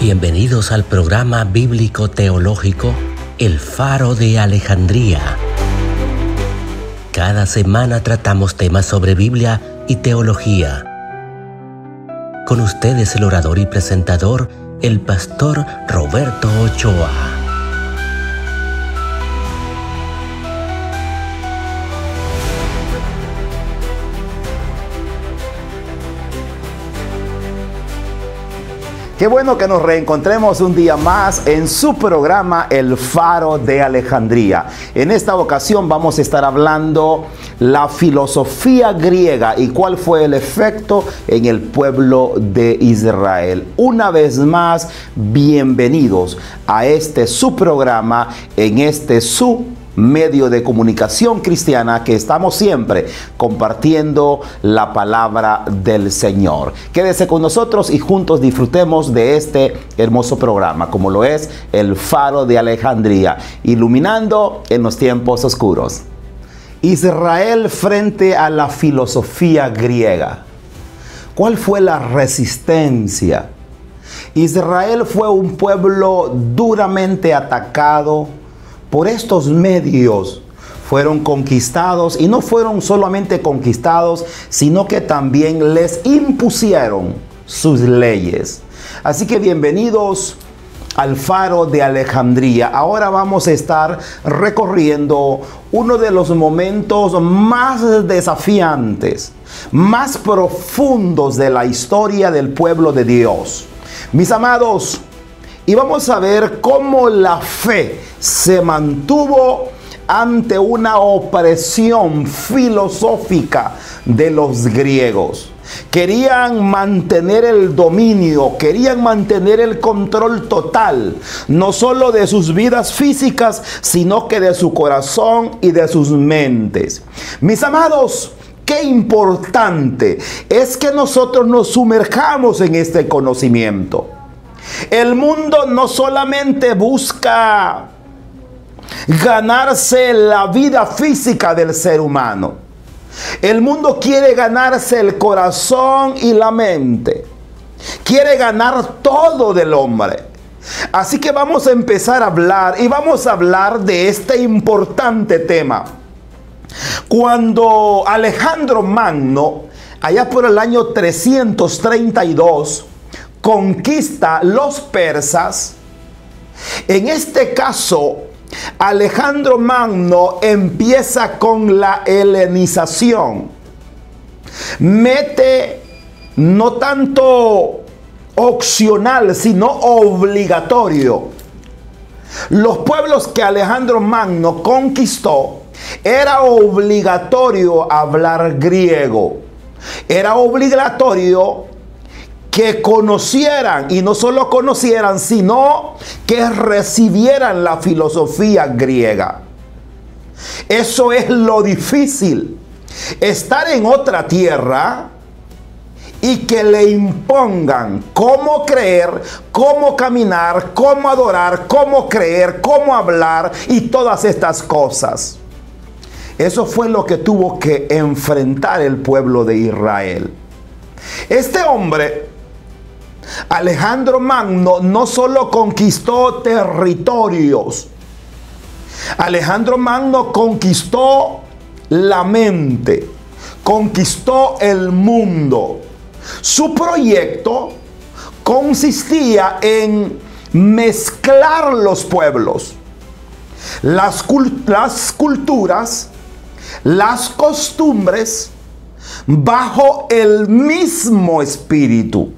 Bienvenidos al programa bíblico teológico El Faro de Alejandría. Cada semana tratamos temas sobre Biblia y teología. Con ustedes el orador y presentador, el pastor Roberto Ochoa. Qué bueno que nos reencontremos un día más en su programa El Faro de Alejandría. En esta ocasión vamos a estar hablando la filosofía griega y cuál fue el efecto en el pueblo de Israel. Una vez más, bienvenidos a este su programa, en este su medio de comunicación cristiana que estamos siempre compartiendo la palabra del Señor. Quédese con nosotros y juntos disfrutemos de este hermoso programa, como lo es El Faro de Alejandría, iluminando en los tiempos oscuros. Israel frente a la filosofía griega. ¿Cuál fue la resistencia? Israel fue un pueblo duramente atacado por estos medios. Fueron conquistados, y no fueron solamente conquistados, sino que también les impusieron sus leyes. Así que bienvenidos al Faro de Alejandría. Ahora vamos a estar recorriendo uno de los momentos más desafiantes, más profundos de la historia del pueblo de Dios. Mis amados, y vamos a ver cómo la fe se mantuvo ante una opresión filosófica de los griegos. Querían mantener el dominio, querían mantener el control total, no solo de sus vidas físicas, sino que de su corazón y de sus mentes. Mis amados, qué importante es que nosotros nos sumerjamos en este conocimiento. El mundo no solamente busca ganarse la vida física del ser humano. El mundo quiere ganarse el corazón y la mente. Quiere ganar todo del hombre. Así que vamos a empezar a hablar, y vamos a hablar de este importante tema. Cuando Alejandro Magno, allá por el año 332, conquista los persas, en este caso Alejandro Magno empieza con la helenización. Mete no tanto opcional, sino obligatorio. Los pueblos que Alejandro Magno conquistó, era obligatorio hablar griego. Era obligatorio que conocieran, y no solo conocieran, sino que recibieran la filosofía griega. Eso es lo difícil. Estar en otra tierra y que le impongan cómo creer, cómo caminar, cómo adorar, cómo creer, cómo hablar y todas estas cosas. Eso fue lo que tuvo que enfrentar el pueblo de Israel. Este hombre, Alejandro Magno, no solo conquistó territorios. Alejandro Magno conquistó la mente, conquistó el mundo. Su proyecto consistía en mezclar los pueblos, las culturas, las costumbres, bajo el mismo espíritu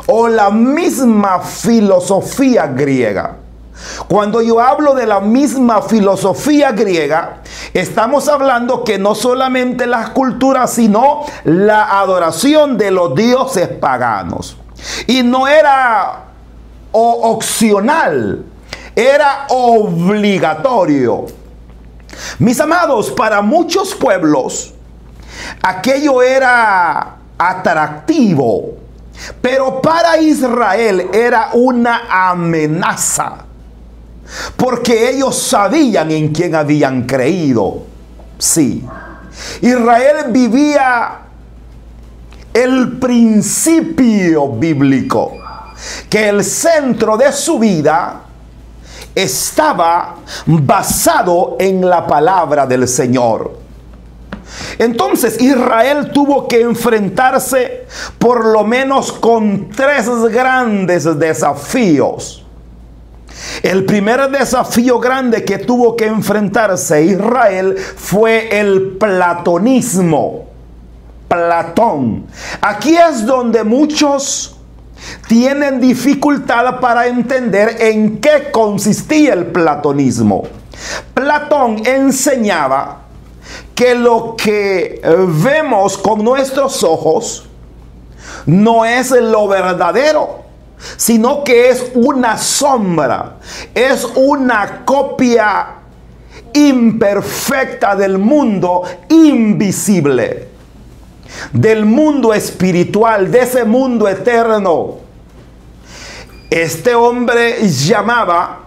o la misma filosofía griega. Cuando yo hablo de la misma filosofía griega, estamos hablando que no solamente las culturas, sino la adoración de los dioses paganos. Y no era opcional, era obligatorio. Mis amados, para muchos pueblos aquello era atractivo, pero para Israel era una amenaza, porque ellos sabían en quién habían creído. Sí, Israel vivía el principio bíblico. que el centro de su vida estaba basado en la palabra del Señor. Entonces Israel tuvo que enfrentarse por lo menos con 3 grandes desafíos. El primer desafío grande que tuvo que enfrentarse Israel fue el platonismo. Platón. Aquí es donde muchos tienen dificultad para entender en qué consistía el platonismo. Platón enseñaba que lo que vemos con nuestros ojos no es lo verdadero, sino que es una sombra, es una copia imperfecta del mundo invisible, del mundo espiritual, de ese mundo eterno. Este hombre llamaba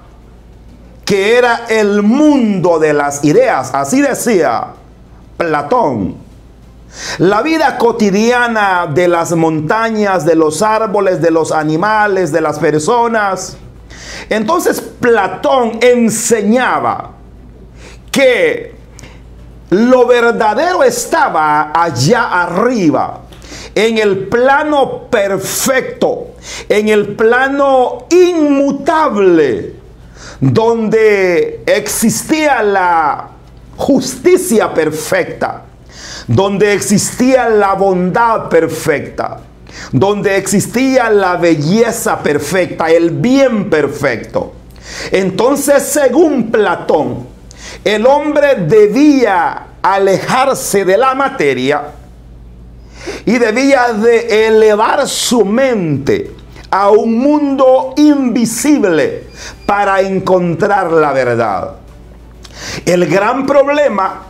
que era el mundo de las ideas, así decía Platón. La vida cotidiana de las montañas, de los árboles, de los animales, de las personas. Entonces Platón enseñaba que lo verdadero estaba allá arriba, en el plano perfecto, en el plano inmutable, donde existía la justicia perfecta, donde existía la bondad perfecta, donde existía la belleza perfecta, el bien perfecto. Entonces, según Platón, el hombre debía alejarse de la materia y debía de elevar su mente a un mundo invisible para encontrar la verdad. El gran problema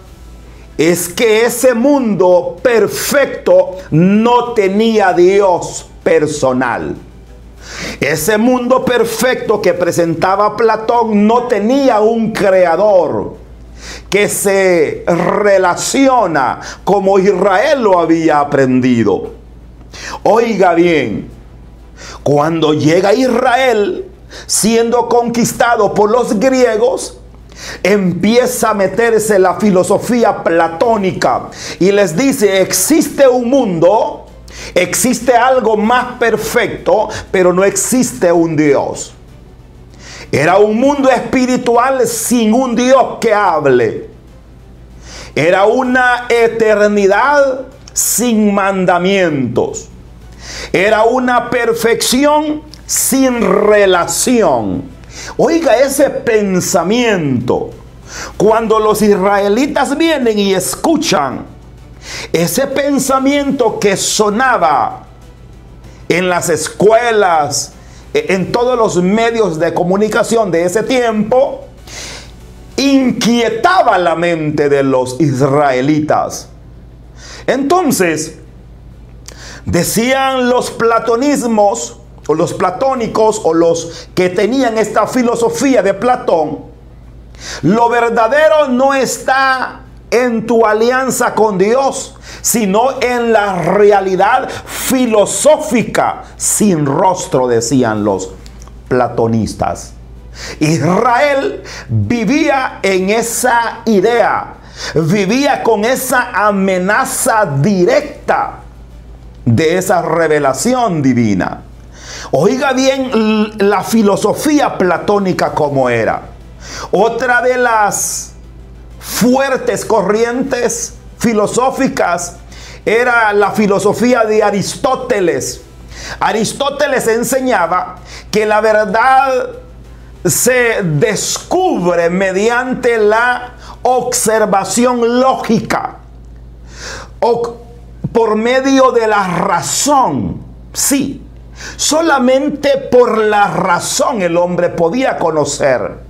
es que ese mundo perfecto no tenía Dios personal. Ese mundo perfecto que presentaba Platón no tenía un creador que se relaciona como Israel lo había aprendido. Oiga bien, cuando llega Israel siendo conquistado por los griegos, empieza a meterse la filosofía platónica y les dice: existe un mundo, existe algo más perfecto, pero no existe un Dios. Era un mundo espiritual sin un Dios que hable. Era una eternidad sin mandamientos. Era una perfección sin relación. Oiga ese pensamiento. Cuando los israelitas vienen y escuchan ese pensamiento que sonaba en las escuelas, en todos los medios de comunicación de ese tiempo, inquietaba la mente de los israelitas. Entonces, decían los platonismos, o los platónicos, o los que tenían esta filosofía de Platón: lo verdadero no está en tu alianza con Dios, sino en la realidad filosófica sin rostro, decían los platonistas. Israel vivía en esa idea, vivía con esa amenaza directa de esa revelación divina. Oiga bien la filosofía platónica como era. Otra de las fuertes corrientes filosóficas era la filosofía de Aristóteles. Aristóteles enseñaba que la verdad se descubre mediante la observación lógica o por medio de la razón. Sí, solamente por la razón el hombre podía conocer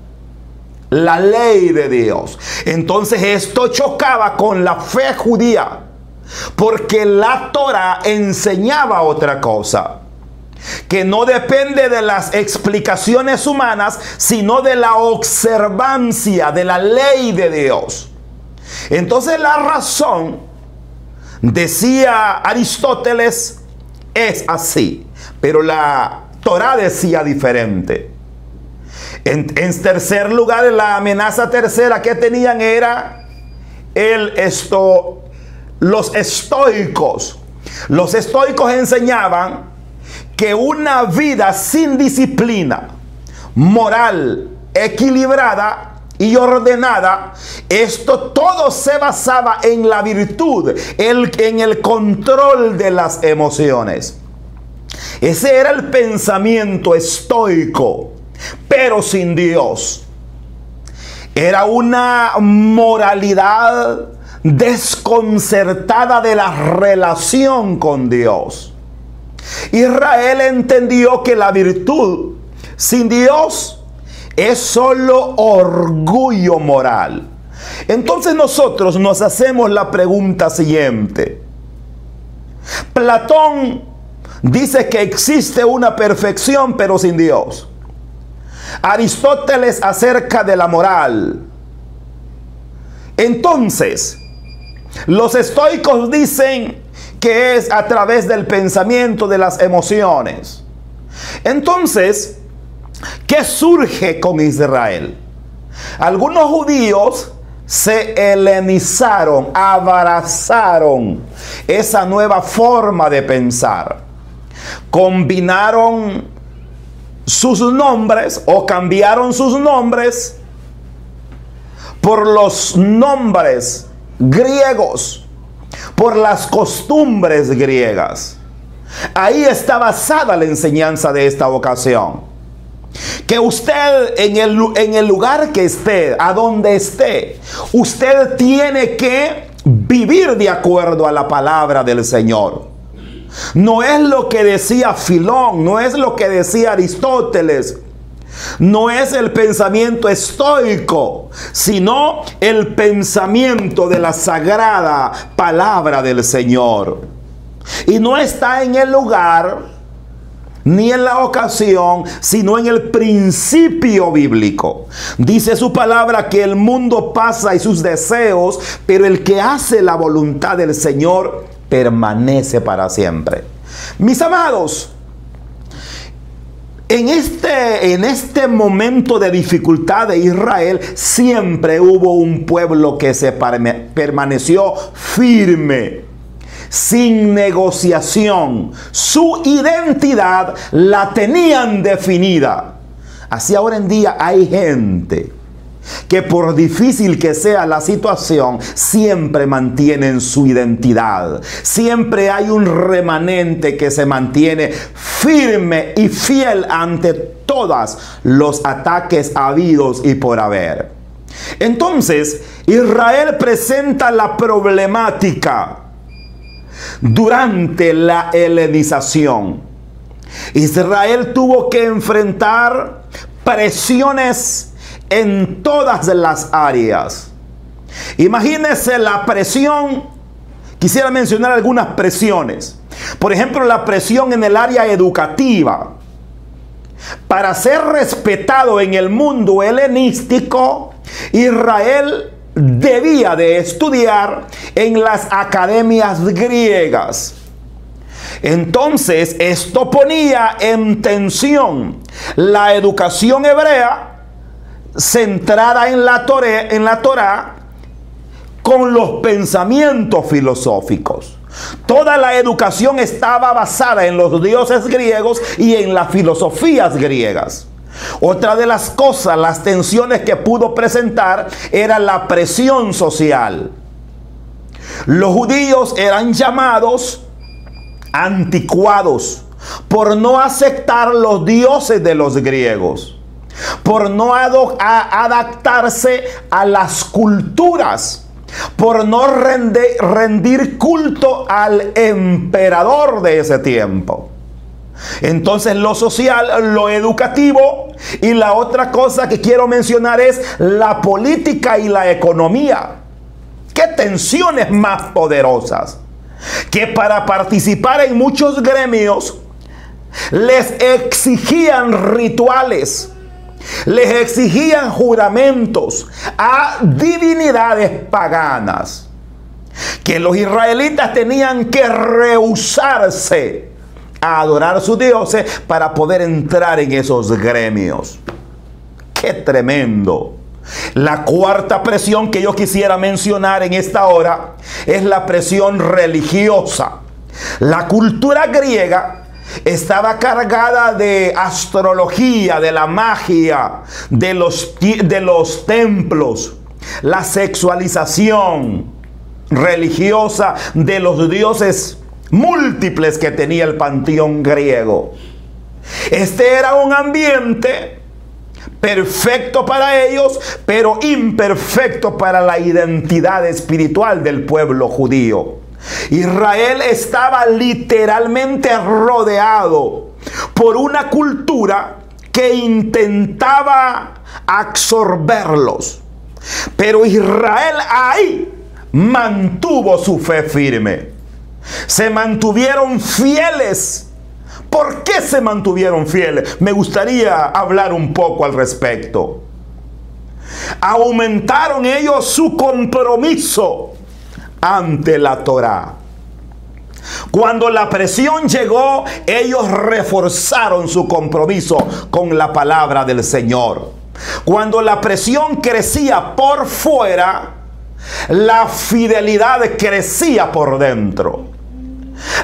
la ley de Dios. Entonces esto chocaba con la fe judía, porque la Torah enseñaba otra cosa, que no depende de las explicaciones humanas, sino de la observancia de la ley de Dios. Entonces la razón, decía Aristóteles, es así, pero la Torá decía diferente. En tercer lugar, la amenaza tercera que tenían era los estoicos. Los estoicos enseñaban que una vida sin disciplina moral, equilibrada y ordenada, esto todo se basaba en la virtud, en el control de las emociones. Ese era el pensamiento estoico, pero sin Dios. Era una moralidad desconcertada de la relación con Dios. Israel entendió que la virtud sin Dios es solo orgullo moral. Entonces nosotros nos hacemos la pregunta siguiente. Platón dice que existe una perfección pero sin Dios. Aristóteles acerca de la moral. Entonces, los estoicos dicen que es a través del pensamiento, de las emociones. Entonces, ¿qué surge con Israel? Algunos judíos se helenizaron, abrazaron esa nueva forma de pensar. Combinaron sus nombres o cambiaron sus nombres por los nombres griegos, por las costumbres griegas. Ahí está basada la enseñanza de esta ocasión. Que usted en el lugar que esté, a donde esté, usted tiene que vivir de acuerdo a la palabra del Señor. No es lo que decía Filón, no es lo que decía Aristóteles, no es el pensamiento estoico, sino el pensamiento de la sagrada palabra del Señor. Y no está en el lugar ni en la ocasión, sino en el principio bíblico. Dice su palabra que el mundo pasa y sus deseos, pero el que hace la voluntad del Señor permanece para siempre. Mis amados, en este momento de dificultad de Israel, siempre hubo un pueblo que se permaneció firme, sin negociación. Su identidad la tenían definida. Así ahora en día hay gente que, por difícil que sea la situación, siempre mantienen su identidad. Siempre hay un remanente que se mantiene firme y fiel ante todos los ataques habidos y por haber. Entonces, Israel presenta la problemática durante la helenización. Israel tuvo que enfrentar presiones en todas las áreas. Imagínense la presión. Quisiera mencionar algunas presiones. Por ejemplo, la presión en el área educativa. Para ser respetado en el mundo helenístico, Israel debía de estudiar en las academias griegas. Entonces, esto ponía en tensión la educación hebrea centrada en la Torá con los pensamientos filosóficos. Toda la educación estaba basada en los dioses griegos y en las filosofías griegas. Otra de las cosas, las tensiones que pudo presentar, era la presión social. Los judíos eran llamados anticuados por no aceptar los dioses de los griegos, por no adaptarse a las culturas, por no rendir culto al emperador de ese tiempo. Entonces, lo social, lo educativo, y la otra cosa que quiero mencionar es la política y la economía. ¿Qué tensiones más poderosas? Que para participar en muchos gremios les exigían rituales, les exigían juramentos a divinidades paganas, que los israelitas tenían que rehusarse a adorar a sus dioses para poder entrar en esos gremios. ¡Qué tremendo! La cuarta presión que yo quisiera mencionar en esta hora es la presión religiosa. La cultura griega estaba cargada de astrología, de la magia, de los templos, la sexualización religiosa de los dioses múltiples que tenía el panteón griego. Este era un ambiente perfecto para ellos, pero imperfecto para la identidad espiritual del pueblo judío. Israel estaba literalmente rodeado por una cultura que intentaba absorberlos. Pero Israel ahí mantuvo su fe firme. Se mantuvieron fieles. ¿Por qué se mantuvieron fieles? Me gustaría hablar un poco al respecto. Aumentaron ellos su compromiso ante la Torá. Cuando la presión llegó, ellos reforzaron su compromiso con la palabra del Señor. Cuando la presión crecía por fuera, la fidelidad crecía por dentro.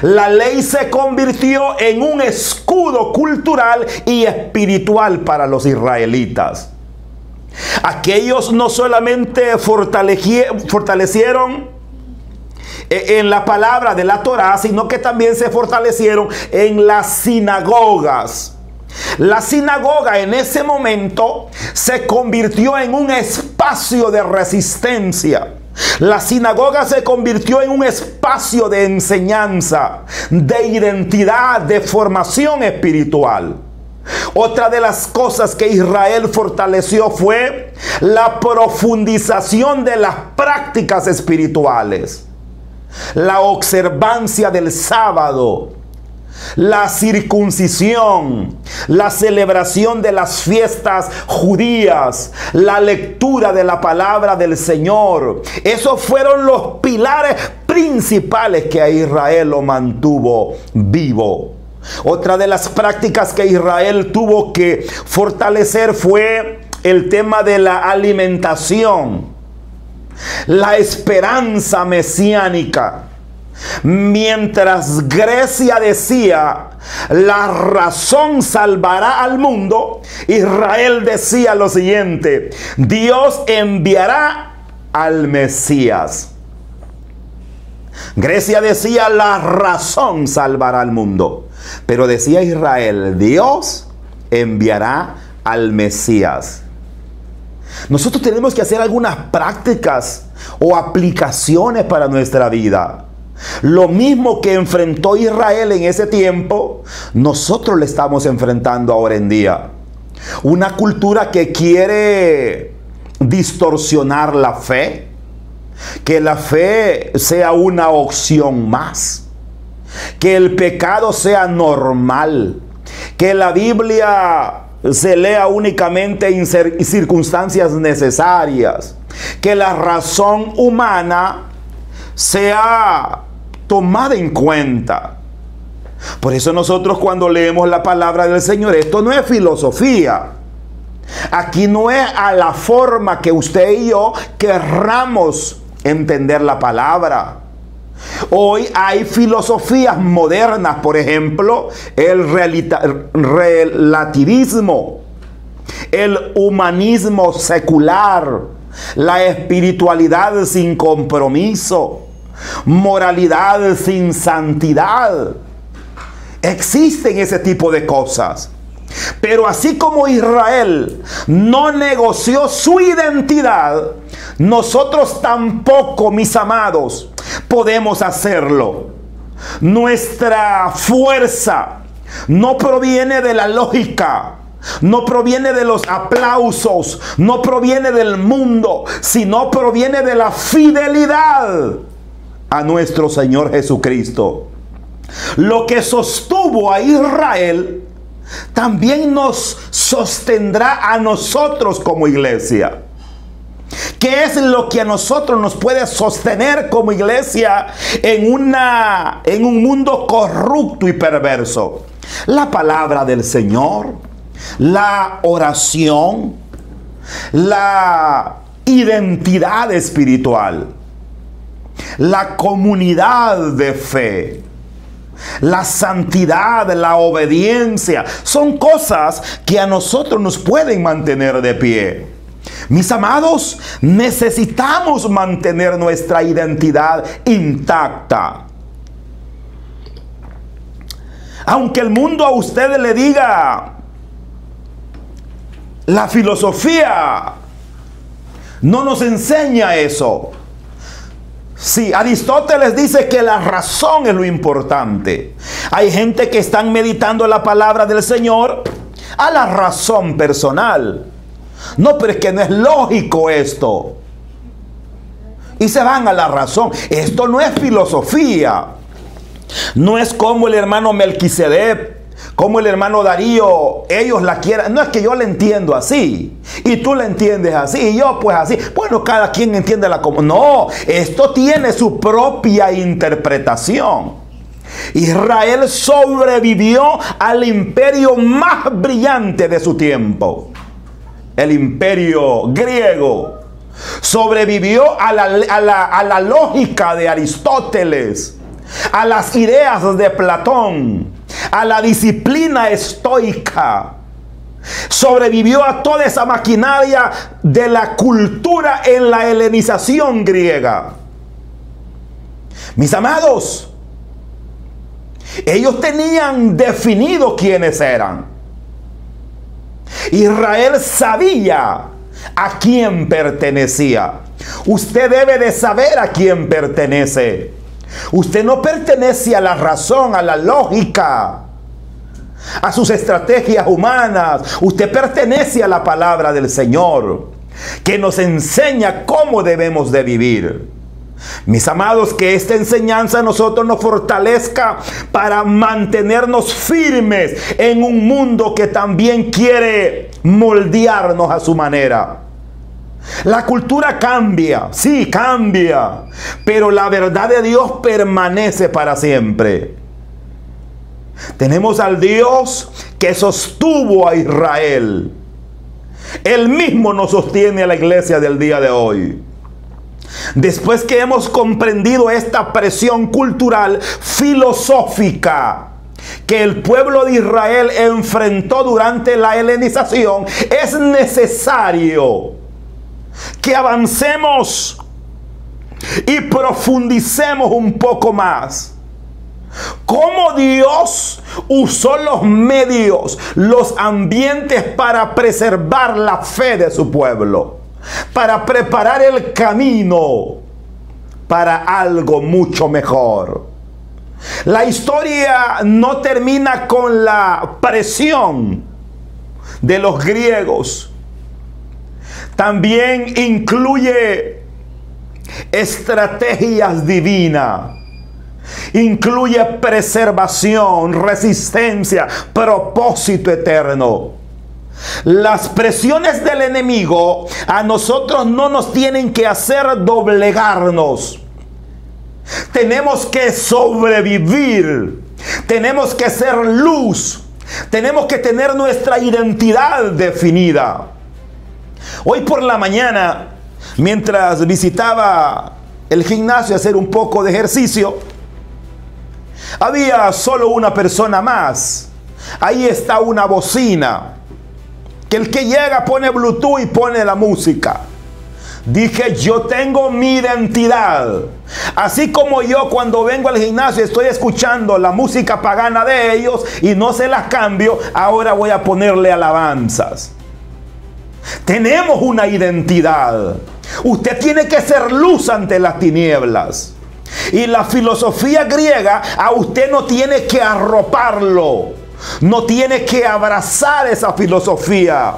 La ley se convirtió en un escudo cultural y espiritual para los israelitas. Aquellos no solamente fortalecieron en la palabra de la Torá, sino que también se fortalecieron en las sinagogas. La sinagoga en ese momento se convirtió en un espacio de resistencia. La sinagoga se convirtió en un espacio de enseñanza, de identidad, de formación espiritual. Otra de las cosas que Israel fortaleció fue la profundización de las prácticas espirituales. La observancia del sábado, la circuncisión, la celebración de las fiestas judías, la lectura de la palabra del Señor. Esos fueron los pilares principales que a Israel lo mantuvo vivo. Otra de las prácticas que Israel tuvo que fortalecer fue el tema de la alimentación, la esperanza mesiánica. Mientras Grecia decía, la razón salvará al mundo, Israel decía lo siguiente: Dios enviará al Mesías. Grecia decía, la razón salvará al mundo, pero decía Israel, Dios enviará al Mesías. Nosotros tenemos que hacer algunas prácticas o aplicaciones para nuestra vida. Lo mismo que enfrentó Israel en ese tiempo, nosotros le estamos enfrentando ahora en día. Una cultura que quiere distorsionar la fe, que la fe sea una opción más, que el pecado sea normal, que la Biblia se lea únicamente en circunstancias necesarias, que la razón humana sea tomada en cuenta. Por eso nosotros cuando leemos la palabra del Señor, esto no es filosofía. Aquí no es a la forma que usted y yo querramos entender la palabra. Hoy hay filosofías modernas, por ejemplo, el relativismo, el humanismo secular, la espiritualidad sin compromiso, moralidad sin santidad. Existen ese tipo de cosas. Pero así como Israel no negoció su identidad, nosotros tampoco, mis amados, podemos hacerlo. Nuestra fuerza no proviene de la lógica, no proviene de los aplausos, no proviene del mundo, sino proviene de la fidelidad a nuestro Señor Jesucristo. Lo que sostuvo a Israel también nos sostendrá a nosotros como iglesia. ¿Qué es lo que a nosotros nos puede sostener como iglesia en un mundo corrupto y perverso? La palabra del Señor, la oración, la identidad espiritual, la comunidad de fe, la santidad, la obediencia, son cosas que a nosotros nos pueden mantener de pie. Mis amados, necesitamos mantener nuestra identidad intacta. Aunque el mundo a ustedes le diga, la filosofía no nos enseña eso. Sí, Aristóteles dice que la razón es lo importante. Hay gente que están meditando la palabra del Señor a la razón personal. No, pero es que no es lógico esto. Y se van a la razón. Esto no es filosofía. No es como el hermano Melquisedec, como el hermano Darío, ellos la quieran. No es que yo la entiendo así y tú la entiendes así y yo pues así. Bueno, cada quien entiende la como. No, esto tiene su propia interpretación. Israel sobrevivió al imperio más brillante de su tiempo, el imperio griego. Sobrevivió a la lógica de Aristóteles, a las ideas de Platón, a la disciplina estoica. Sobrevivió a toda esa maquinaria de la cultura en la helenización griega. Mis amados, ellos tenían definido quiénes eran. Israel sabía a quién pertenecía. Usted debe de saber a quién pertenece. Usted no pertenece a la razón, a la lógica, a sus estrategias humanas. Usted pertenece a la palabra del Señor, que nos enseña cómo debemos de vivir. Mis amados, que esta enseñanza a nosotros nos fortalezca para mantenernos firmes en un mundo que también quiere moldearnos a su manera. La cultura cambia, sí, cambia, pero la verdad de Dios permanece para siempre. Tenemos al Dios que sostuvo a Israel. Él mismo nos sostiene a la iglesia del día de hoy. Después que hemos comprendido esta presión cultural, filosófica, que el pueblo de Israel enfrentó durante la helenización, es necesario que avancemos y profundicemos un poco más. Cómo Dios usó los medios, los ambientes para preservar la fe de su pueblo, para preparar el camino para algo mucho mejor. La historia no termina con la presión de los griegos. También incluye estrategias divinas. Incluye preservación, resistencia, propósito eterno. Las presiones del enemigo a nosotros no nos tienen que hacer doblegarnos. Tenemos que sobrevivir. Tenemos que ser luz. Tenemos que tener nuestra identidad definida. Hoy por la mañana, mientras visitaba el gimnasio a hacer un poco de ejercicio, había solo una persona más. Ahí está una bocina, que el que llega pone Bluetooth y pone la música. Dije, yo tengo mi identidad. Así como yo cuando vengo al gimnasio estoy escuchando la música pagana de ellos y no se las cambio, ahora voy a ponerle alabanzas. Tenemos una identidad. Usted tiene que ser luz ante las tinieblas. Y la filosofía griega a usted no tiene que arroparlo, no tiene que abrazar esa filosofía.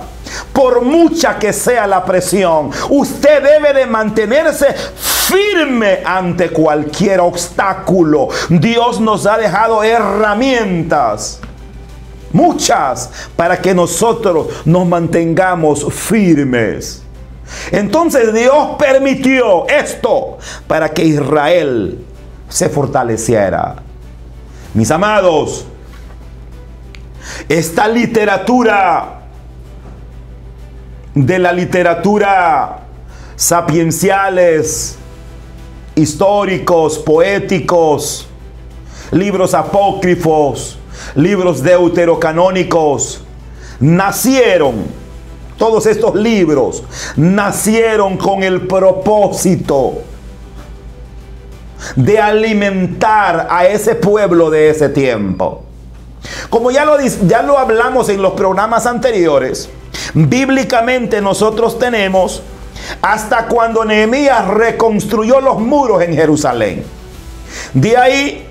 Por mucha que sea la presión, usted debe de mantenerse firme ante cualquier obstáculo. Dios nos ha dejado herramientas, muchas, para que nosotros nos mantengamos firmes. Entonces Dios permitió esto para que Israel se fortaleciera. Mis amados, esta literatura de la literatura sapienciales, históricos, poéticos, libros apócrifos, libros deuterocanónicos, todos estos libros nacieron con el propósito de alimentar a ese pueblo de ese tiempo. Como ya lo hablamos en los programas anteriores, bíblicamente nosotros tenemos hasta cuando Nehemías reconstruyó los muros en Jerusalén. De ahí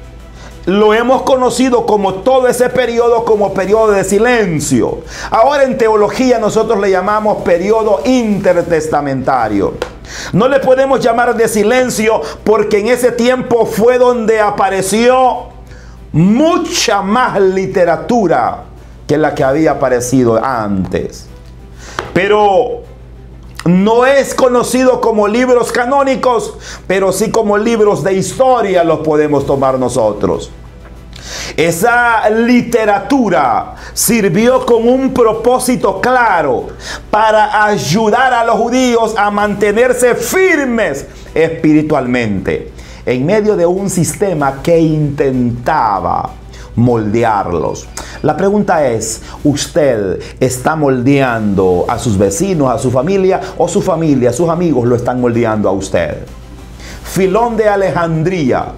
lo hemos conocido como todo ese periodo como periodo de silencio. Ahora en teología nosotros le llamamos periodo intertestamentario. No le podemos llamar de silencio porque en ese tiempo fue donde apareció mucha más literatura que la que había aparecido antes. Pero no es conocido como libros canónicos, pero sí como libros de historia los podemos tomar nosotros. Esa literatura sirvió con un propósito claro para ayudar a los judíos a mantenerse firmes espiritualmente en medio de un sistema que intentaba moldearlos. La pregunta es, ¿usted está moldeando a sus vecinos, a su familia, o su familia, sus amigos lo están moldeando a usted? Filón de Alejandría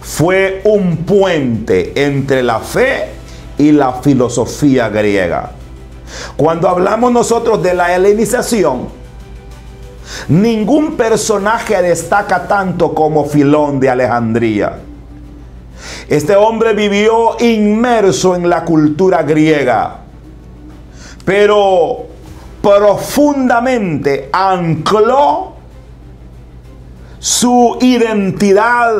fue un puente entre la fe y la filosofía griega. Cuando hablamos nosotros de la helenización, ningún personaje destaca tanto como Filón de Alejandría. Este hombre vivió inmerso en la cultura griega, pero profundamente ancló su identidad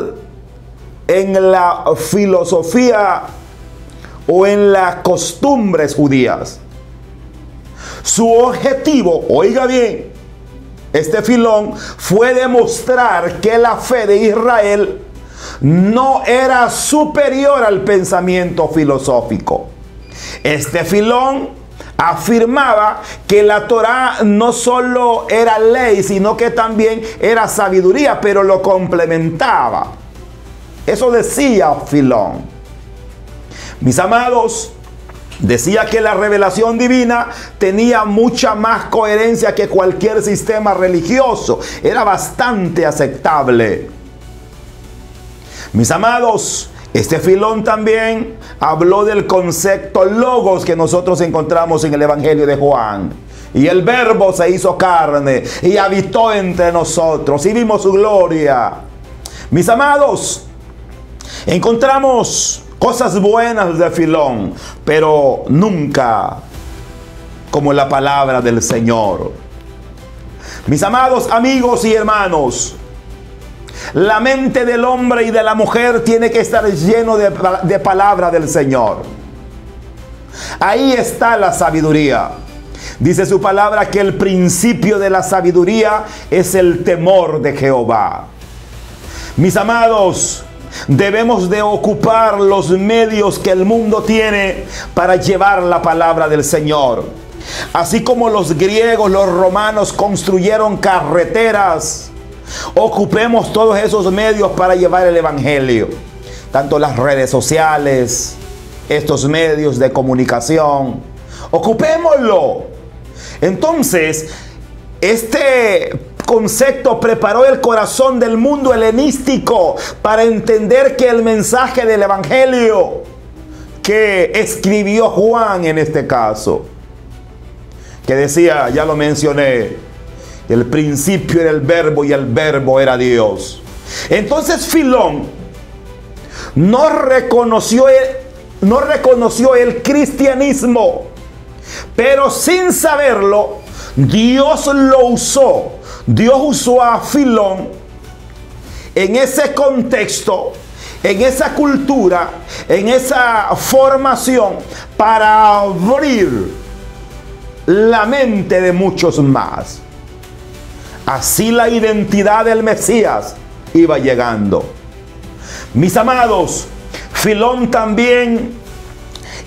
en la filosofía o en las costumbres judías. Su objetivo, oiga bien, este Filón, fue demostrar que la fe de Israel no era superior al pensamiento filosófico. Este Filón afirmaba que la Torá no solo era ley, sino que también era sabiduría, pero lo complementaba. Eso decía Filón. Mis amados, decía que la revelación divina tenía mucha más coherencia que cualquier sistema religioso. Era bastante aceptable. Mis amados, este Filón también habló del concepto logos que nosotros encontramos en el Evangelio de Juan. Y el Verbo se hizo carne y habitó entre nosotros y vimos su gloria. Mis amados, encontramos cosas buenas de Filón, pero nunca como la palabra del Señor. Mis amados amigos y hermanos, la mente del hombre y de la mujer tiene que estar lleno de palabra del Señor. Ahí está la sabiduría. Dice su palabra que el principio de la sabiduría es el temor de Jehová. Mis amados, debemos de ocupar los medios que el mundo tiene para llevar la palabra del Señor. Así como los griegos, los romanos construyeron carreteras, ocupemos todos esos medios para llevar el Evangelio. Tanto las redes sociales, estos medios de comunicación, ocupémoslo. Entonces, este concepto preparó el corazón del mundo helenístico para entender que el mensaje del Evangelio que escribió Juan en este caso, que decía, ya lo mencioné, el principio era el Verbo y el Verbo era Dios. Entonces Filón no reconoció el cristianismo, pero sin saberlo, Dios lo usó. Dios usó a Filón en ese contexto, en esa cultura, en esa formación, para abrir la mente de muchos más. Así la identidad del Mesías iba llegando. Mis amados, Filón también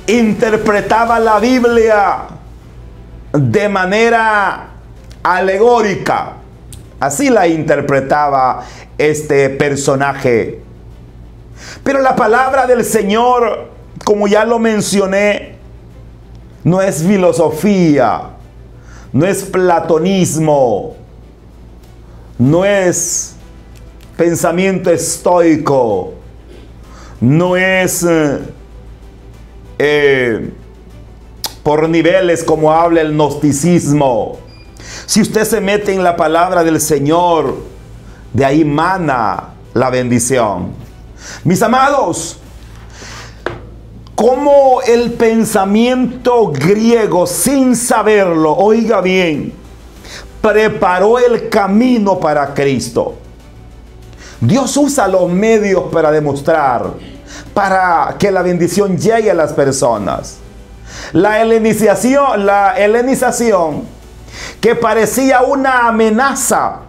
interpretaba la Biblia de manera alegórica. Así la interpretaba este personaje. Pero la palabra del Señor, como ya lo mencioné, no es filosofía, no es platonismo, no es pensamiento estoico, no es por niveles como habla el gnosticismo. Si usted se mete en la palabra del Señor, de ahí mana la bendición. Mis amados, como el pensamiento griego, sin saberlo, oiga bien, preparó el camino para Cristo. Dios usa los medios para demostrar, para que la bendición llegue a las personas. La helenización que parecía una amenaza,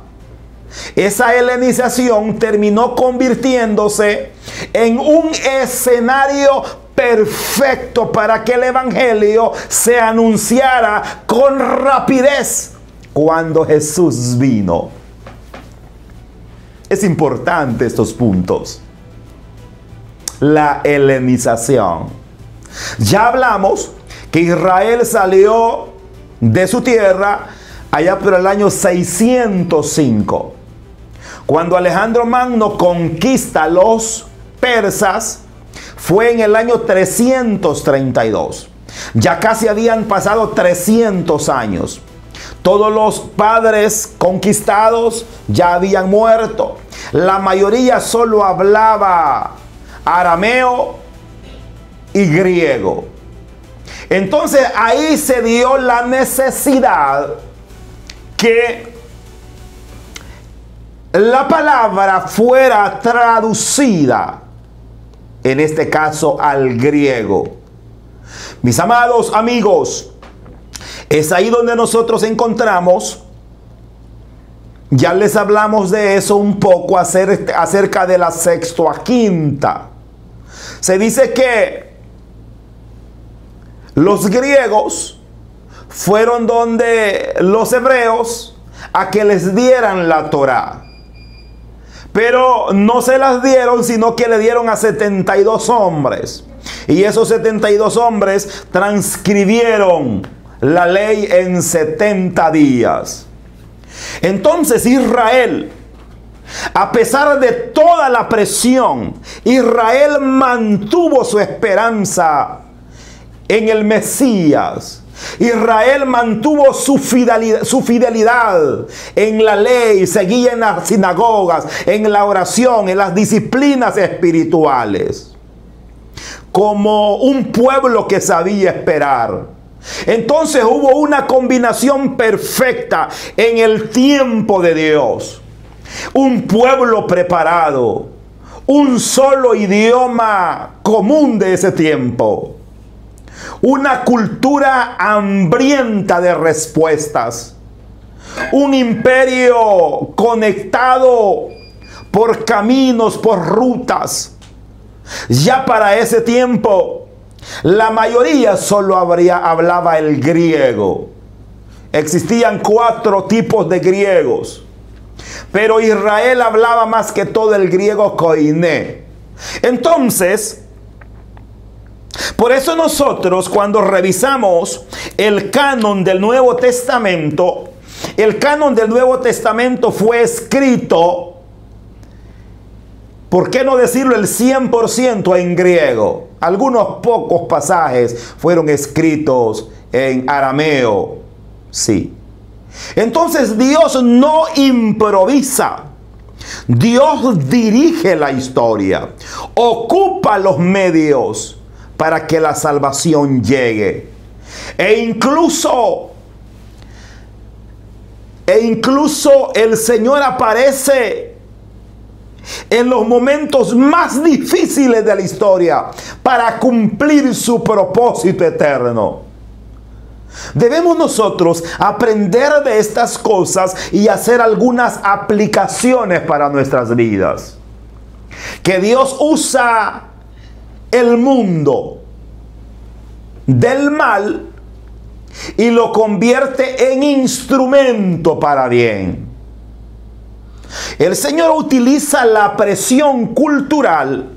esa helenización terminó convirtiéndose en un escenario perfecto para que el evangelio se anunciara con rapidez cuando Jesús vino. Es importante estos puntos. La helenización. Ya hablamos que Israel salió de su tierra allá por el año 605. Cuando Alejandro Magno conquista a los persas, fue en el año 332. Ya casi habían pasado 300 años. Todos los padres conquistados ya habían muerto. La mayoría solo hablaba arameo y griego. Entonces ahí se dio la necesidad que la palabra fuera traducida, en este caso al griego. Mis amados amigos, es ahí donde nosotros encontramos, ya les hablamos de eso un poco acerca de la Sextuaginta. Se dice que los griegos fueron donde los hebreos a que les dieran la Torá. Pero no se las dieron, sino que le dieron a 72 hombres. Y esos 72 hombres transcribieron la ley en 70 días. Entonces Israel, a pesar de toda la presión, Israel mantuvo su esperanza en el Mesías. Israel mantuvo su fidelidad en la ley, seguía en las sinagogas, en la oración, en las disciplinas espirituales, como un pueblo que sabía esperar. Entonces hubo una combinación perfecta en el tiempo de Dios. Un pueblo preparado, un solo idioma común de ese tiempo, una cultura hambrienta de respuestas, un imperio conectado por caminos, por rutas. Ya para ese tiempo, la mayoría solo hablaba el griego. Existían 4 tipos de griegos, pero Israel hablaba más que todo el griego koiné. Entonces, por eso nosotros, cuando revisamos el canon del Nuevo Testamento, el canon del Nuevo Testamento fue escrito, ¿por qué no decirlo el 100% en griego? Algunos pocos pasajes fueron escritos en arameo, sí. Entonces Dios no improvisa. Dios dirige la historia, ocupa los medios para que la salvación llegue. E incluso el Señor aparece en los momentos más difíciles de la historia para cumplir su propósito eterno. Debemos nosotros aprender de estas cosas y hacer algunas aplicaciones para nuestras vidas. Que Dios usa el mundo del mal y lo convierte en instrumento para bien. El Señor utiliza la presión cultural,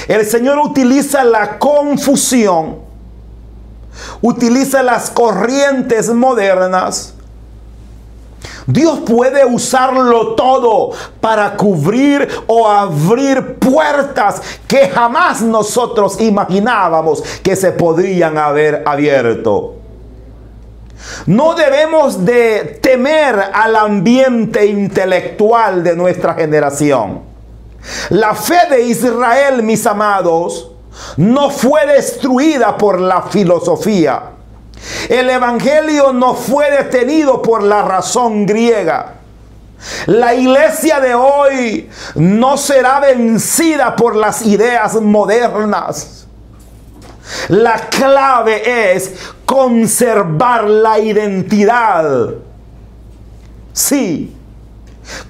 el Señor utiliza la confusión, utiliza las corrientes modernas. Dios puede usarlo todo para cubrir o abrir puertas que jamás nosotros imaginábamos que se podrían haber abierto. No debemos de temer al ambiente intelectual de nuestra generación. La fe de Israel, mis amados, no fue destruida por la filosofía. El evangelio no fue detenido por la razón griega. La iglesia de hoy no será vencida por las ideas modernas. La clave es conservar la identidad. Sí,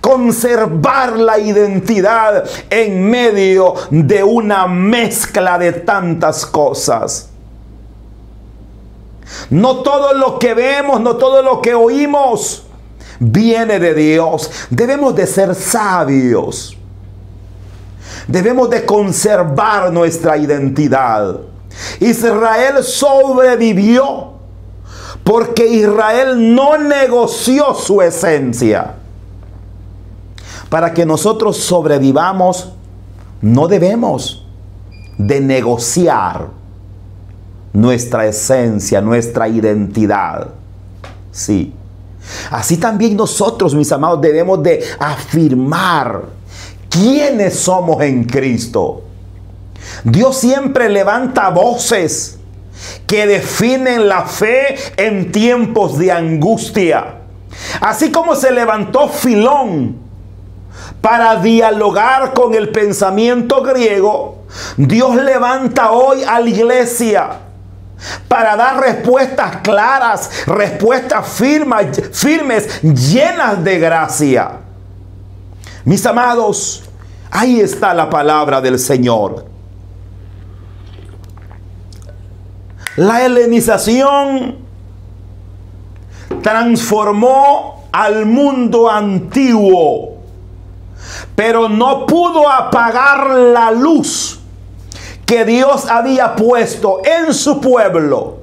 conservar la identidad en medio de una mezcla de tantas cosas. No todo lo que vemos, no todo lo que oímos viene de Dios. Debemos de ser sabios. Debemos de conservar nuestra identidad. Israel sobrevivió porque Israel no negoció su esencia. Para que nosotros sobrevivamos, no debemos de negociar nuestra esencia, nuestra identidad. Sí. Así también nosotros, mis amados, debemos de afirmar quiénes somos en Cristo. Dios siempre levanta voces que definen la fe en tiempos de angustia. Así como se levantó Filón para dialogar con el pensamiento griego, Dios levanta hoy a la iglesia para dar respuestas claras, respuestas firmes, llenas de gracia. Mis amados, ahí está la palabra del Señor. La helenización transformó al mundo antiguo, pero no pudo apagar la luz que Dios había puesto en su pueblo.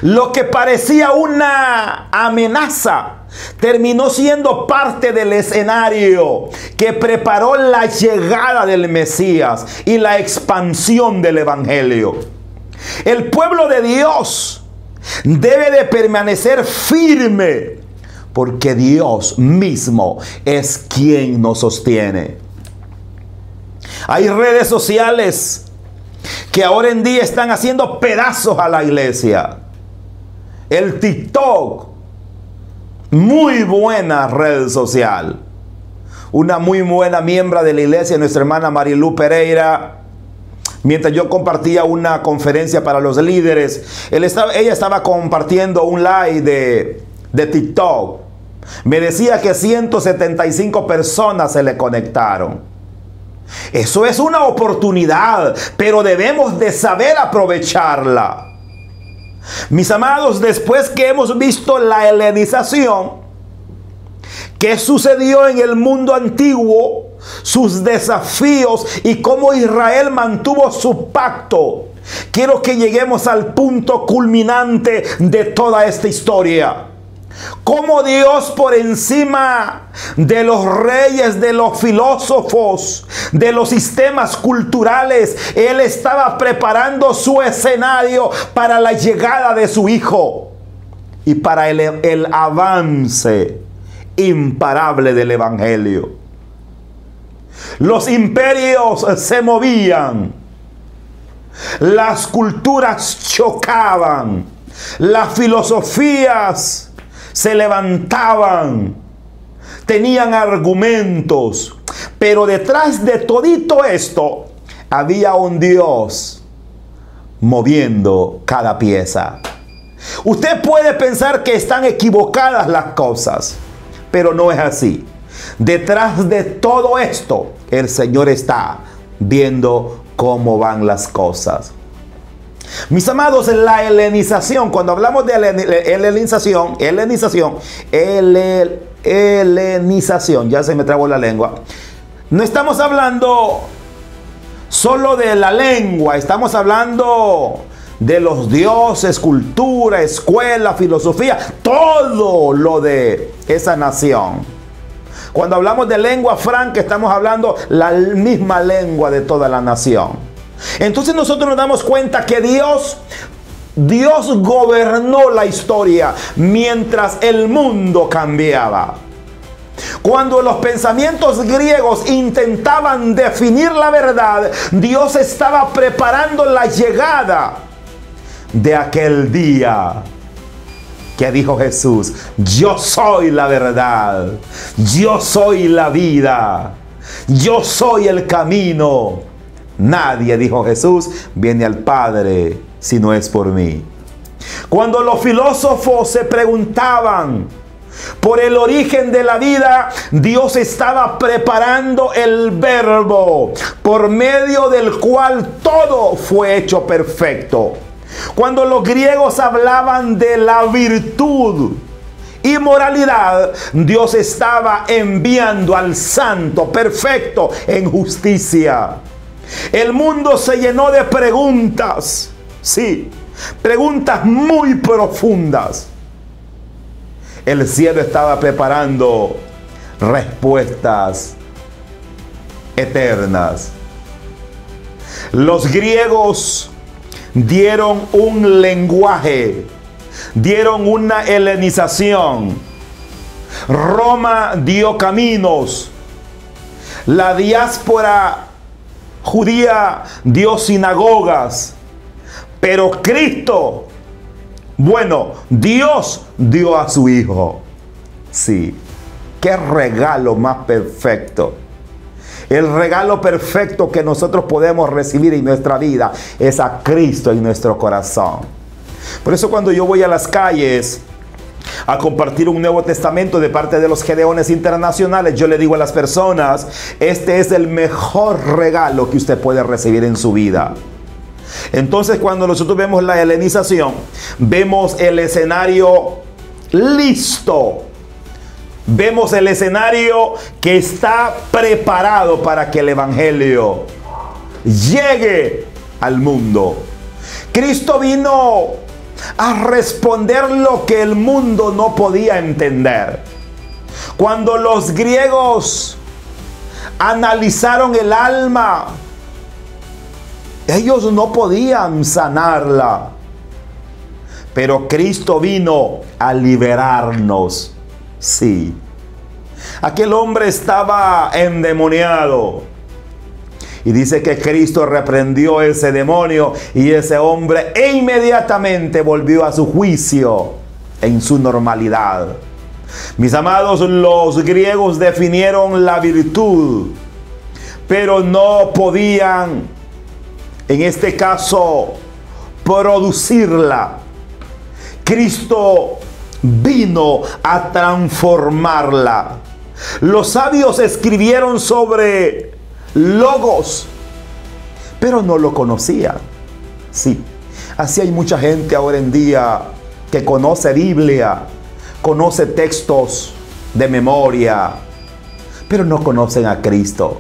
Lo que parecía una amenaza terminó siendo parte del escenario que preparó la llegada del Mesías y la expansión del evangelio. El pueblo de Dios debe de permanecer firme, porque Dios mismo es quien nos sostiene. Hay redes sociales que ahora en día están haciendo pedazos a la iglesia. El TikTok, muy buena red social. Una muy buena miembro de la iglesia, nuestra hermana Marilu Pereira, mientras yo compartía una conferencia para los líderes, ella estaba compartiendo un live de TikTok. Me decía que 175 personas se le conectaron. Eso es una oportunidad, pero debemos de saber aprovecharla. Mis amados, después que hemos visto la helenización, ¿qué sucedió en el mundo antiguo? Sus desafíos y cómo Israel mantuvo su pacto. Quiero que lleguemos al punto culminante de toda esta historia. Cómo Dios, por encima de los reyes, de los filósofos, de los sistemas culturales, Él estaba preparando su escenario para la llegada de su Hijo y para el avance imparable del evangelio. Los imperios se movían, las culturas chocaban, las filosofías se levantaban, tenían argumentos, pero detrás de todito esto había un Dios moviendo cada pieza. Usted puede pensar que están equivocadas las cosas, pero no es así. Detrás de todo esto, el Señor está viendo cómo van las cosas. Mis amados, la helenización, cuando hablamos de helenización, ya se me trabó la lengua. No estamos hablando solo de la lengua, estamos hablando de los dioses, cultura, escuela, filosofía, todo lo de esa nación. Cuando hablamos de lengua franca, estamos hablando la misma lengua de toda la nación. Entonces nosotros nos damos cuenta que Dios gobernó la historia mientras el mundo cambiaba. Cuando los pensamientos griegos intentaban definir la verdad, Dios estaba preparando la llegada de aquel día que dijo Jesús: yo soy la verdad, yo soy la vida, yo soy el camino. Nadie, dijo Jesús, viene al Padre si no es por mí. Cuando los filósofos se preguntaban por el origen de la vida, Dios estaba preparando el verbo por medio del cual todo fue hecho perfecto. Cuando los griegos hablaban de la virtud y moralidad, Dios estaba enviando al santo perfecto en justicia. El mundo se llenó de preguntas, sí, preguntas muy profundas. El cielo estaba preparando respuestas eternas. Los griegos dieron un lenguaje, dieron una helenización. Roma dio caminos. La diáspora judía dio sinagogas. Pero Cristo, bueno, Dios dio a su Hijo. Sí, qué regalo más perfecto. El regalo perfecto que nosotros podemos recibir en nuestra vida es a Cristo en nuestro corazón. Por eso cuando yo voy a las calles a compartir un Nuevo Testamento de parte de los Gedeones Internacionales, yo le digo a las personas: este es el mejor regalo que usted puede recibir en su vida. Entonces, cuando nosotros vemos la helenización, vemos el escenario listo. Vemos el escenario que está preparado para que el evangelio llegue al mundo. Cristo vino a responder lo que el mundo no podía entender. Cuando los griegos analizaron el alma, ellos no podían sanarla. Pero Cristo vino a liberarnos. Sí. Aquel hombre estaba endemoniado. Y dice que Cristo reprendió ese demonio y ese hombre inmediatamente volvió a su juicio en su normalidad. Mis amados, los griegos definieron la virtud, pero no podían, en este caso, producirla. Cristo vino a transformarla. Los sabios escribieron sobre logos, pero no lo conocían. Sí, así hay mucha gente ahora en día que conoce Biblia, conoce textos de memoria, pero no conocen a Cristo.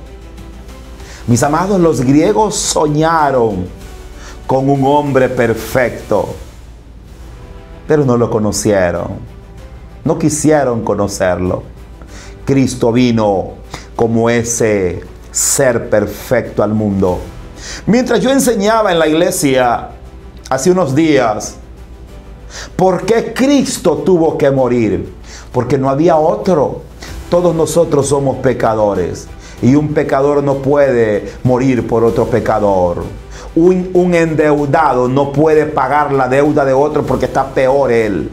Mis amados, los griegos soñaron con un hombre perfecto, pero no lo conocieron, no quisieron conocerlo. Cristo vino como ese ser perfecto al mundo. Mientras yo enseñaba en la iglesia hace unos días, ¿por qué Cristo tuvo que morir? Porque no había otro. Todos nosotros somos pecadores y un pecador no puede morir por otro pecador. Un endeudado no puede pagar la deuda de otro porque está peor él.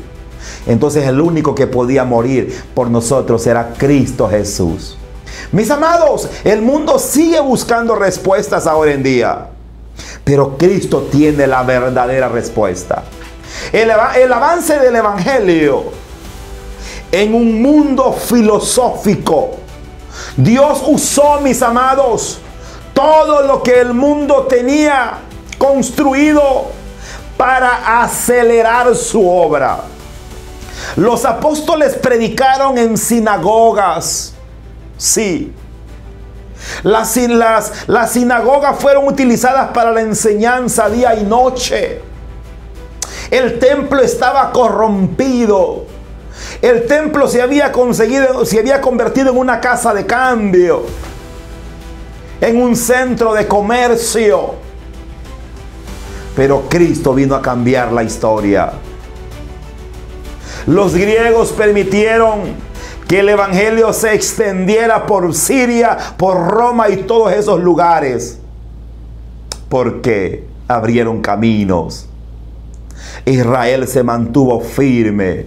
Entonces el único que podía morir por nosotros era Cristo Jesús. Mis amados, el mundo sigue buscando respuestas ahora en día, pero Cristo tiene la verdadera respuesta. El avance del evangelio en un mundo filosófico. Dios usó, mis amados, todo lo que el mundo tenía construido para acelerar su obra. Los apóstoles predicaron en sinagogas. Sí. Las sinagogas fueron utilizadas para la enseñanza día y noche. El templo estaba corrompido. El templo se había convertido en una casa de cambio, en un centro de comercio. Pero Cristo vino a cambiar la historia. Los griegos permitieron que el evangelio se extendiera por Siria, por Roma y todos esos lugares, porque abrieron caminos. Israel se mantuvo firme.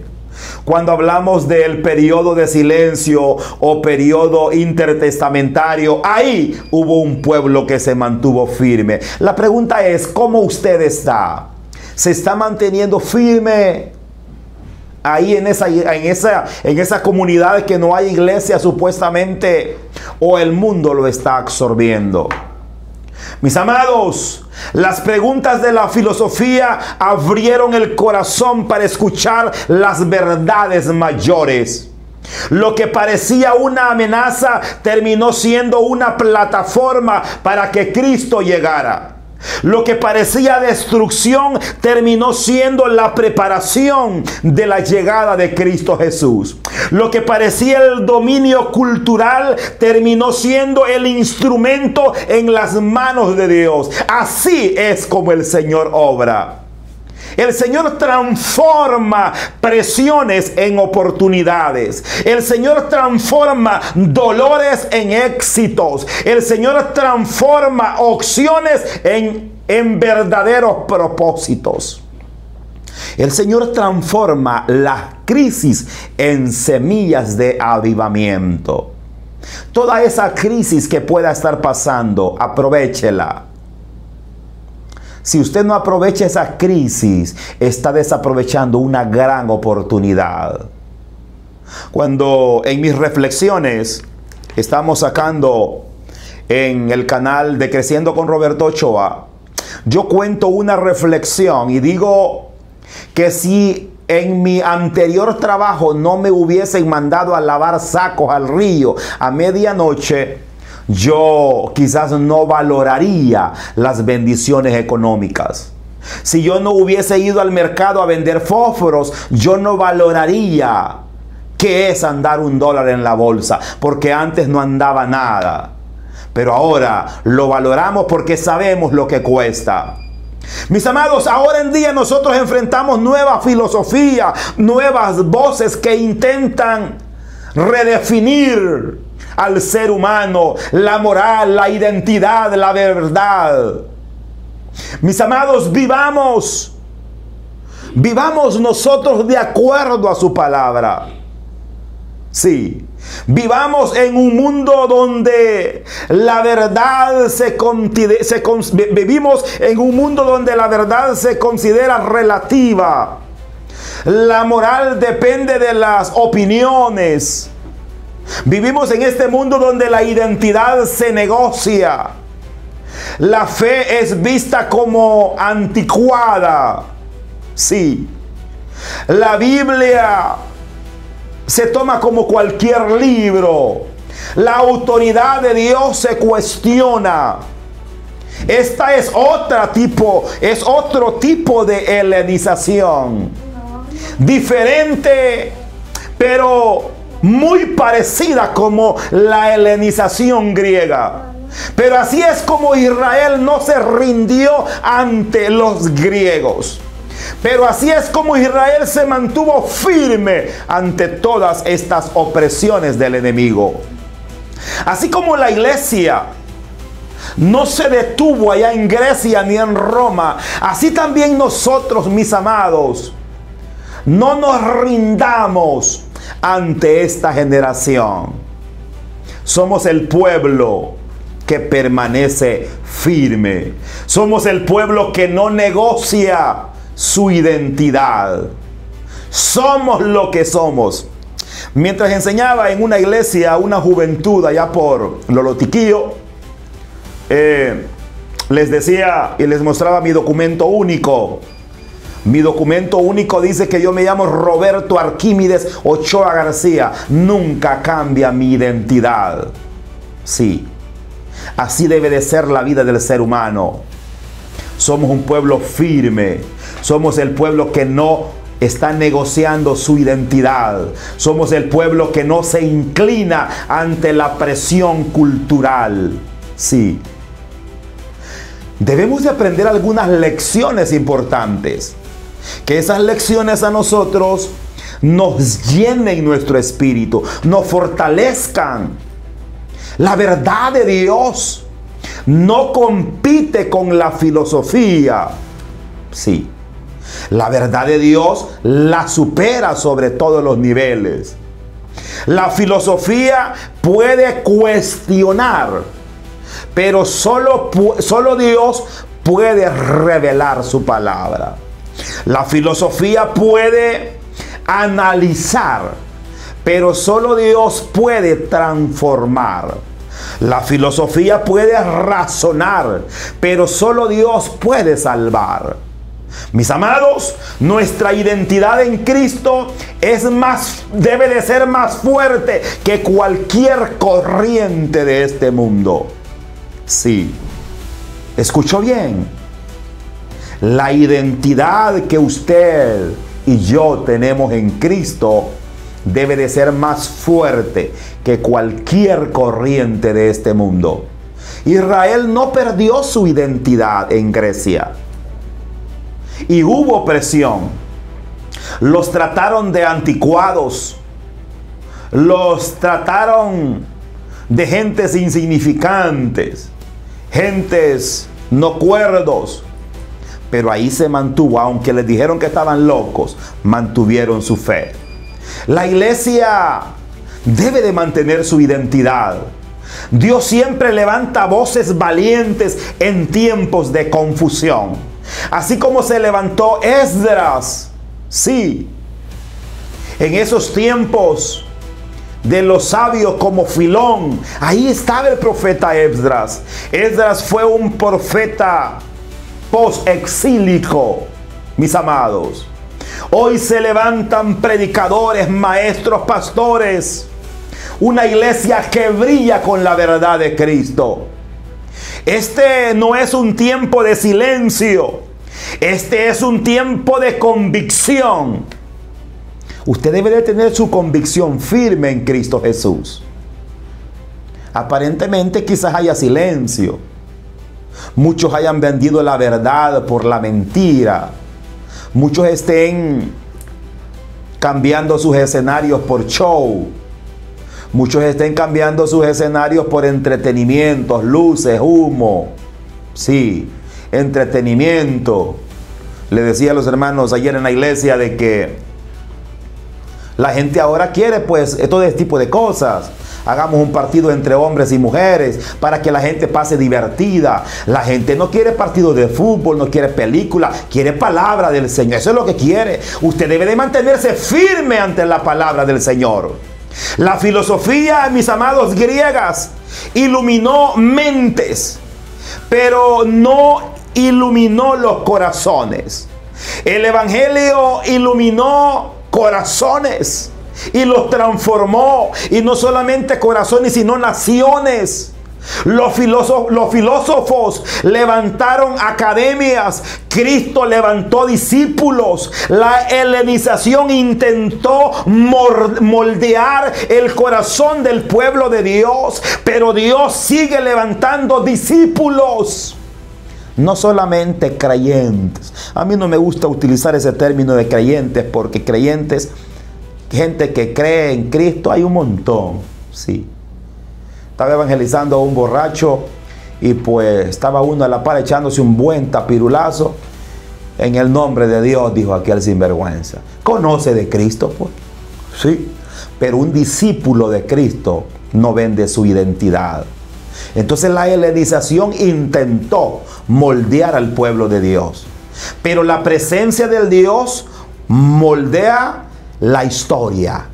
Cuando hablamos del periodo de silencio o periodo intertestamentario, ahí hubo un pueblo que se mantuvo firme. La pregunta es, ¿cómo usted está? ¿Se está manteniendo firme ahí en esa comunidad que no hay iglesia supuestamente, o el mundo lo está absorbiendo? Mis amados, las preguntas de la filosofía abrieron el corazón para escuchar las verdades mayores. Lo que parecía una amenaza terminó siendo una plataforma para que Cristo llegara. Lo que parecía destrucción terminó siendo la preparación de la llegada de Cristo Jesús. Lo que parecía el dominio cultural terminó siendo el instrumento en las manos de Dios. Así es como el Señor obra. El Señor transforma presiones en oportunidades. El Señor transforma dolores en éxitos. El Señor transforma opciones en verdaderos propósitos. El Señor transforma las crisis en semillas de avivamiento. Toda esa crisis que pueda estar pasando, aprovéchela. Si usted no aprovecha esa crisis, está desaprovechando una gran oportunidad. Cuando en mis reflexiones estamos sacando en el canal de Creciendo con Roberto Ochoa, yo cuento una reflexión y digo que si en mi anterior trabajo no me hubiesen mandado a lavar sacos al río a medianoche, yo quizás no valoraría las bendiciones económicas. Si yo no hubiese ido al mercado a vender fósforos, yo no valoraría qué es andar $1 en la bolsa, porque antes no andaba nada. Pero ahora lo valoramos porque sabemos lo que cuesta. Mis amados, ahora en día nosotros enfrentamos nueva filosofía, nuevas voces que intentan redefinir al ser humano, la moral, la identidad, la verdad. Mis amados, vivamos nosotros de acuerdo a su palabra. Sí, vivamos en un mundo donde la verdad vivimos en un mundo donde la verdad se considera relativa. La moral depende de las opiniones. Vivimos en este mundo donde la identidad se negocia. La fe es vista como anticuada. Sí. La Biblia se toma como cualquier libro. La autoridad de Dios se cuestiona. Esta es otro tipo de helenización. Diferente, pero muy parecida como la helenización griega. Pero así es como Israel no se rindió ante los griegos. Pero así es como Israel se mantuvo firme ante todas estas opresiones del enemigo. Así como la iglesia no se detuvo allá en Grecia ni en Roma, así también nosotros, mis amados, no nos rindamos ante esta generación. Somos el pueblo que permanece firme. Somos el pueblo que no negocia su identidad. Somos lo que somos. Mientras enseñaba en una iglesia a una juventud allá por Lolotiquillo, les decía y les mostraba mi documento único. Mi documento único dice que yo me llamo Roberto Arquímedes Ochoa García. Nunca cambia mi identidad. Sí, así debe de ser la vida del ser humano. Somos un pueblo firme. Somos el pueblo que no está negociando su identidad. Somos el pueblo que no se inclina ante la presión cultural. Sí. Debemos de aprender algunas lecciones importantes. Que esas lecciones a nosotros nos llenen nuestro espíritu, nos fortalezcan. La verdad de Dios no compite con la filosofía. Sí. La verdad de Dios la supera sobre todos los niveles. La filosofía puede cuestionar, pero solo Dios puede revelar su palabra. La filosofía puede analizar, pero solo Dios puede transformar. La filosofía puede razonar, pero solo Dios puede salvar. Mis amados, nuestra identidad en Cristo debe de ser más fuerte que cualquier corriente de este mundo. Sí, escuchó bien. La identidad que usted y yo tenemos en Cristo debe de ser más fuerte que cualquier corriente de este mundo. Israel no perdió su identidad en Grecia. Y hubo presión. Los trataron de anticuados. Los trataron de gentes insignificantes. Gentes no cuerdos. Pero ahí se mantuvo, aunque les dijeron que estaban locos, mantuvieron su fe. La iglesia debe de mantener su identidad. Dios siempre levanta voces valientes en tiempos de confusión. Así como se levantó Esdras, sí, en esos tiempos de los sabios como Filón, ahí estaba el profeta Esdras. Esdras fue un profeta post-exílico, mis amados. Hoy se levantan predicadores, maestros, pastores, una iglesia que brilla con la verdad de Cristo. Este no es un tiempo de silencio. Este es un tiempo de convicción. Usted debe de tener su convicción firme en Cristo Jesús. Aparentemente quizás haya silencio. Muchos hayan vendido la verdad por la mentira. Muchos estén cambiando sus escenarios por show. Muchos estén cambiando sus escenarios por entretenimientos, luces, humo. Sí, entretenimiento. Le decía a los hermanos ayer en la iglesia de que la gente ahora quiere pues todo este tipo de cosas. Hagamos un partido entre hombres y mujeres para que la gente pase divertida. La gente no quiere partido de fútbol, no quiere película, quiere palabra del Señor. Eso es lo que quiere. Usted debe de mantenerse firme ante la palabra del Señor. La filosofía, mis amados, griegas, iluminó mentes, pero no iluminó los corazones. El Evangelio iluminó corazones y los transformó, y no solamente corazones, sino naciones. Los filósofos levantaron academias. Cristo levantó discípulos. La helenización intentó moldear el corazón del pueblo de Dios, pero Dios sigue levantando discípulos. No solamente creyentes. A mí no me gusta utilizar ese término de creyentes, porque creyentes, gente que cree en Cristo, hay un montón. Sí. Estaba evangelizando a un borracho y pues estaba uno a la par echándose un buen tapirulazo. En el nombre de Dios, dijo aquel sinvergüenza. Conoce de Cristo, pues. Sí. Pero un discípulo de Cristo no vende su identidad. Entonces la helenización intentó moldear al pueblo de Dios. pero la presencia del Dios moldea la historia.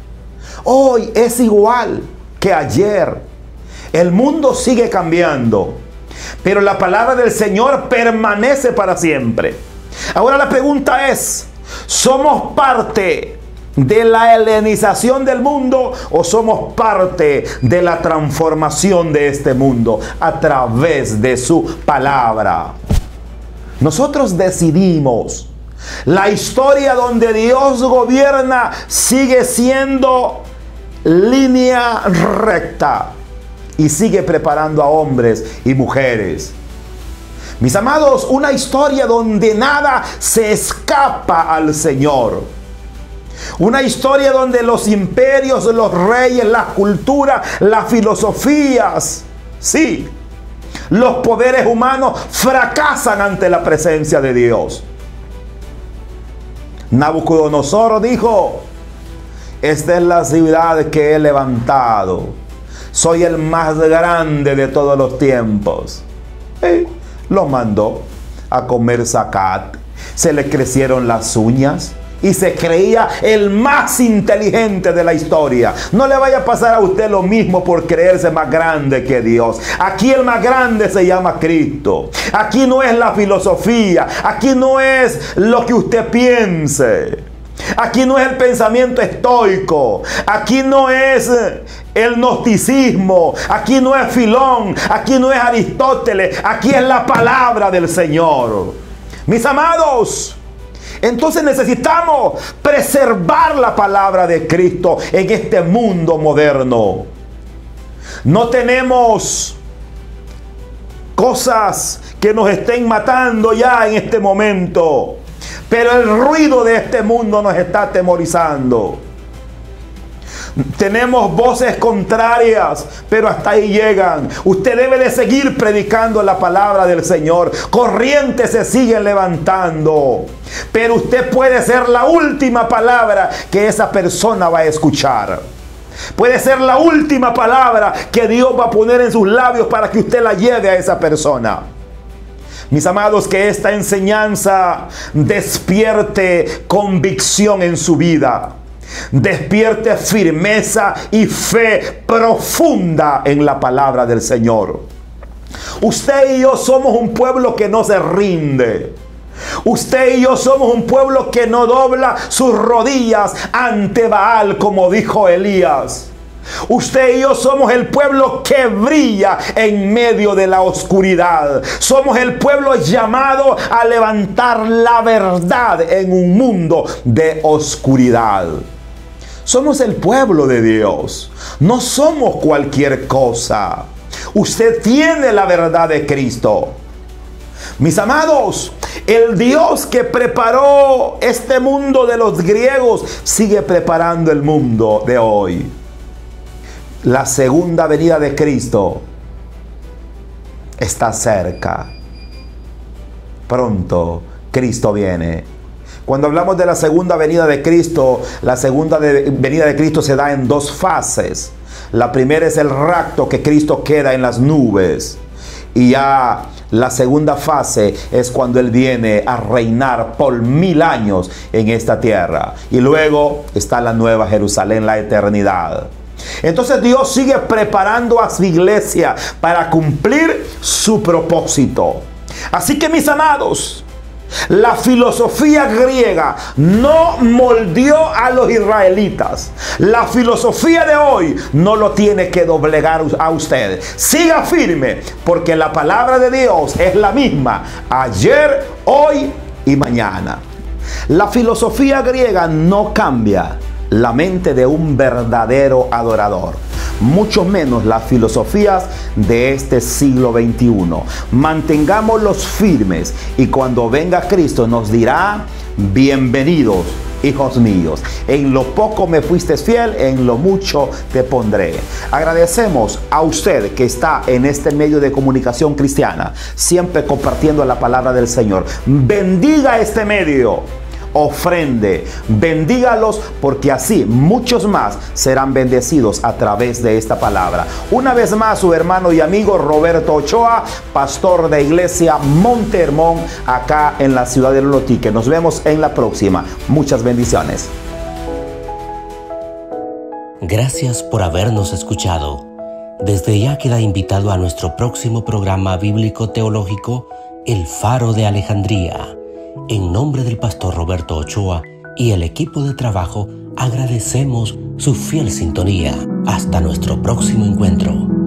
Hoy es igual que ayer. El mundo sigue cambiando, pero la palabra del Señor permanece para siempre. Ahora la pregunta es, ¿somos parte de la helenización del mundo o somos parte de la transformación de este mundo a través de su palabra? Nosotros decidimos. La historia donde Dios gobierna sigue siendo línea recta y sigue preparando a hombres y mujeres. Mis amados, una historia donde nada se escapa al Señor. Una historia donde los imperios, los reyes, la cultura, las filosofías, sí, los poderes humanos fracasan ante la presencia de Dios. Nabucodonosor dijo: esta es la ciudad que he levantado. Soy el más grande de todos los tiempos. Lo mandó a comer zacat. Se le crecieron las uñas y se creía el más inteligente de la historia. No le vaya a pasar a usted lo mismo por creerse más grande que Dios. Aquí el más grande se llama Cristo. Aquí no es la filosofía. Aquí no es lo que usted piense. Aquí no es el pensamiento estoico. Aquí no es el gnosticismo. Aquí no es Filón. Aquí no es Aristóteles. Aquí es la palabra del Señor. Mis amados, entonces necesitamos preservar la palabra de Cristo en este mundo moderno. No tenemos cosas que nos estén matando ya en este momento, pero el ruido de este mundo nos está atemorizando. Tenemos voces contrarias, pero hasta ahí llegan. Usted debe de seguir predicando la palabra del Señor. Corrientes se siguen levantando, pero usted puede ser la última palabra que esa persona va a escuchar. Puede ser la última palabra que Dios va a poner en sus labios para que usted la lleve a esa persona. Mis amados, que esta enseñanza despierte convicción en su vida. Despierte firmeza y fe profunda en la palabra del Señor. Usted y yo somos un pueblo que no se rinde. Usted y yo somos un pueblo que no dobla sus rodillas ante Baal, como dijo Elías. Usted y yo somos el pueblo que brilla en medio de la oscuridad. Somos el pueblo llamado a levantar la verdad en un mundo de oscuridad. Somos el pueblo de Dios. No somos cualquier cosa. Usted tiene la verdad de Cristo. Mis amados, el Dios que preparó este mundo de los griegos sigue preparando el mundo de hoy. La segunda venida de Cristo está cerca. Pronto Cristo viene. Cuando hablamos de la segunda venida de Cristo, la segunda venida de Cristo se da en dos fases. La primera es el rapto, que Cristo queda en las nubes. Y ya la segunda fase es cuando Él viene a reinar por 1000 años en esta tierra. Y luego está la nueva Jerusalén, la eternidad. Entonces Dios sigue preparando a su iglesia para cumplir su propósito. Así que, mis amados, la filosofía griega no moldeó a los israelitas. La filosofía de hoy no lo tiene que doblegar a usted. Siga firme, porque la palabra de Dios es la misma ayer, hoy y mañana. La filosofía griega no cambia la mente de un verdadero adorador, mucho menos las filosofías de este siglo XXI. Mantengámoslos firmes y cuando venga Cristo nos dirá: bienvenidos, hijos míos, en lo poco me fuiste fiel, en lo mucho te pondré. Agradecemos a usted que está en este medio de comunicación cristiana, siempre compartiendo la palabra del Señor. Bendiga este medio. ofrende, bendígalos, porque así muchos más serán bendecidos a través de esta palabra. Una vez más, su hermano y amigo Roberto Ochoa, pastor de Iglesia Monte Hermón, acá en la ciudad de Lolotique. Nos vemos en la próxima. Muchas bendiciones. Gracias por habernos escuchado. Desde ya queda invitado a nuestro próximo programa bíblico teológico, El Faro de Alejandría. En nombre del pastor Roberto Ochoa y el equipo de trabajo, agradecemos su fiel sintonía. Hasta nuestro próximo encuentro.